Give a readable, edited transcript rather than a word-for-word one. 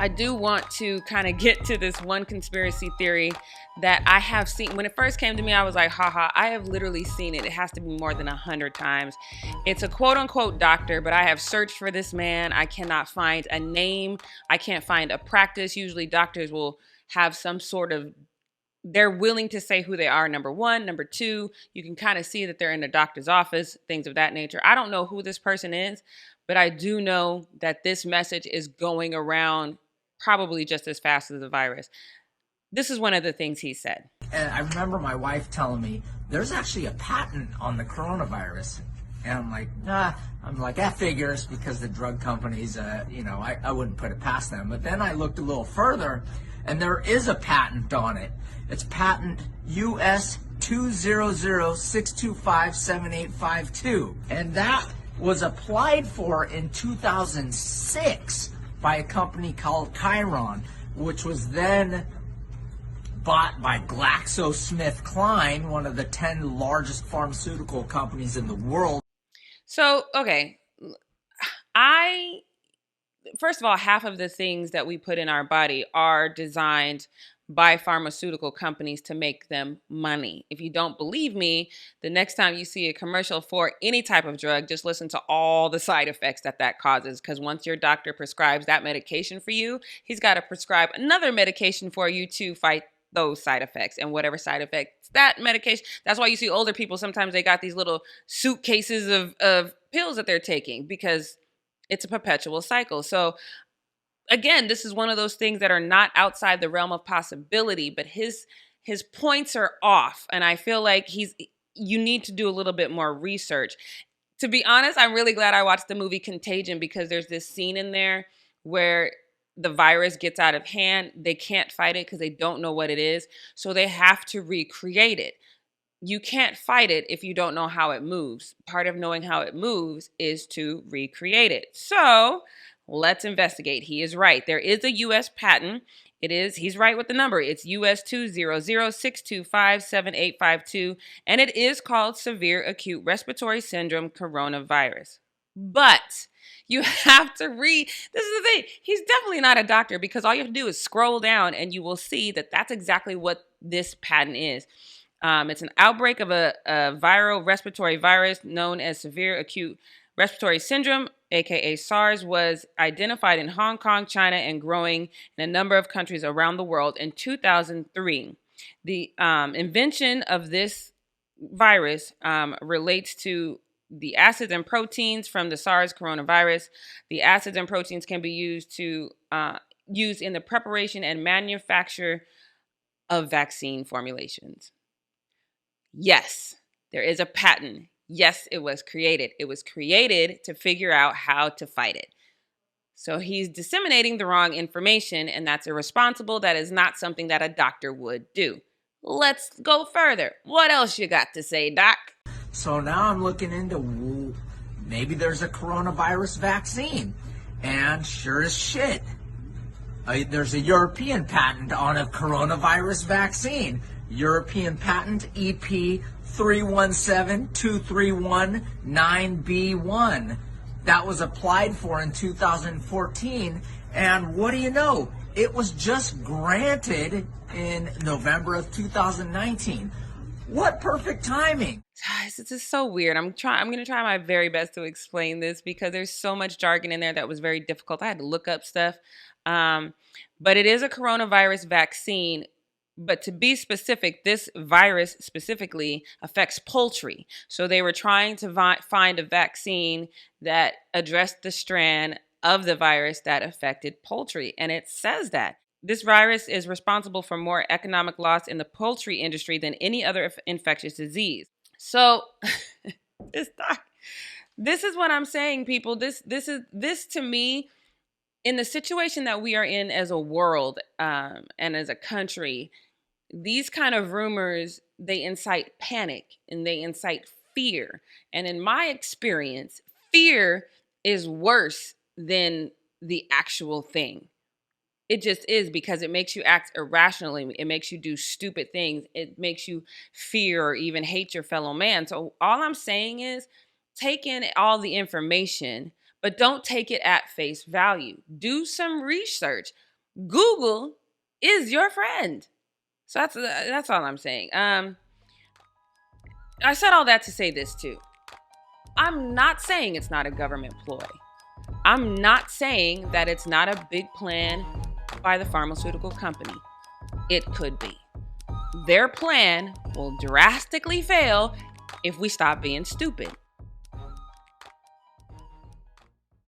I do want to kind of get to this one conspiracy theory that I have seen. When it first came to me, I was like, haha, I have literally seen it. It has to be more than 100 times. It's a quote unquote doctor, but I have searched for this man. I cannot find a name. I can't find a practice. Usually doctors will have some sort of, they're willing to say who they are, number one. Number two, you can kind of see that they're in a doctor's office, things of that nature. I don't know who this person is, but I do know that this message is going around probably just as fast as the virus. This is one of the things he said. And I remember my wife telling me, there's actually a patent on the coronavirus. And I'm like, that figures, because the drug companies, I wouldn't put it past them. But then I looked a little further, and there is a patent on it. It's patent US 200-625-7852. And that was applied for in 2006 by a company called Chiron, which was then bought by GlaxoSmithKline, one of the 10 largest pharmaceutical companies in the world. So, okay, first of all, half of the things that we put in our body are designed by pharmaceutical companies to make them money. If you don't believe me, the next time you see a commercial for any type of drug, just listen to all the side effects that causes. Because once your doctor prescribes that medication for you, he's got to prescribe another medication for you to fight those side effects, and whatever side effects that medication. That's why you see older people, sometimes they got these little suitcases of pills that they're taking, because it's a perpetual cycle. So again, this is one of those things that are not outside the realm of possibility, but his points are off. And I feel like you need to do a little bit more research. To be honest, I'm really glad I watched the movie Contagion, because there's this scene in there where the virus gets out of hand. They can't fight it because they don't know what it is. So they have to recreate it. You can't fight it if you don't know how it moves. Part of knowing how it moves is to recreate it. So let's investigate. He is right. There is a U.S. patent. He's right with the number. It's US 200-625-7852, and it is called Severe Acute Respiratory Syndrome Coronavirus. But you have to read. This is the thing. He's definitely not a doctor, because all you have to do is scroll down and you will see that that's exactly what this patent is. It's an outbreak of a viral respiratory virus known as severe acute respiratory syndrome, aka SARS, was identified in Hong Kong, China, and growing in a number of countries around the world in 2003. The invention of this virus relates to the acids and proteins from the SARS coronavirus. The acids and proteins can be used in the preparation and manufacture of vaccine formulations. Yes, there is a patent. Yes, it was created. It was created to figure out how to fight it. So he's disseminating the wrong information, and that's irresponsible. That is not something that a doctor would do. Let's go further. What else you got to say, Doc? So now I'm looking into maybe there's a coronavirus vaccine. And sure as shit, there's a European patent on a coronavirus vaccine. European patent EP 317231-9B1. That was applied for in 2014. And what do you know? It was just granted in November of 2019. What perfect timing. This is so weird. I'm going to try my very best to explain this, because there's so much jargon in there that was very difficult. I had to look up stuff. But it is a coronavirus vaccine. But to be specific, this virus specifically affects poultry. So they were trying to find a vaccine that addressed the strand of the virus that affected poultry. And it says that this virus is responsible for more economic loss in the poultry industry than any other infectious disease. So this is what I'm saying, people. This to me, in the situation that we are in as a world and as a country, these kind of rumors, they incite panic and they incite fear. And in my experience, fear is worse than the actual thing. It just is, because it makes you act irrationally. It makes you do stupid things. It makes you fear or even hate your fellow man. So all I'm saying is take in all the information, but don't take it at face value. Do some research. Google is your friend. So that's all I'm saying. I said all that to say this too. I'm not saying it's not a government ploy. I'm not saying that it's not a big plan by the pharmaceutical company. It could be. Their plan will drastically fail if we stop being stupid.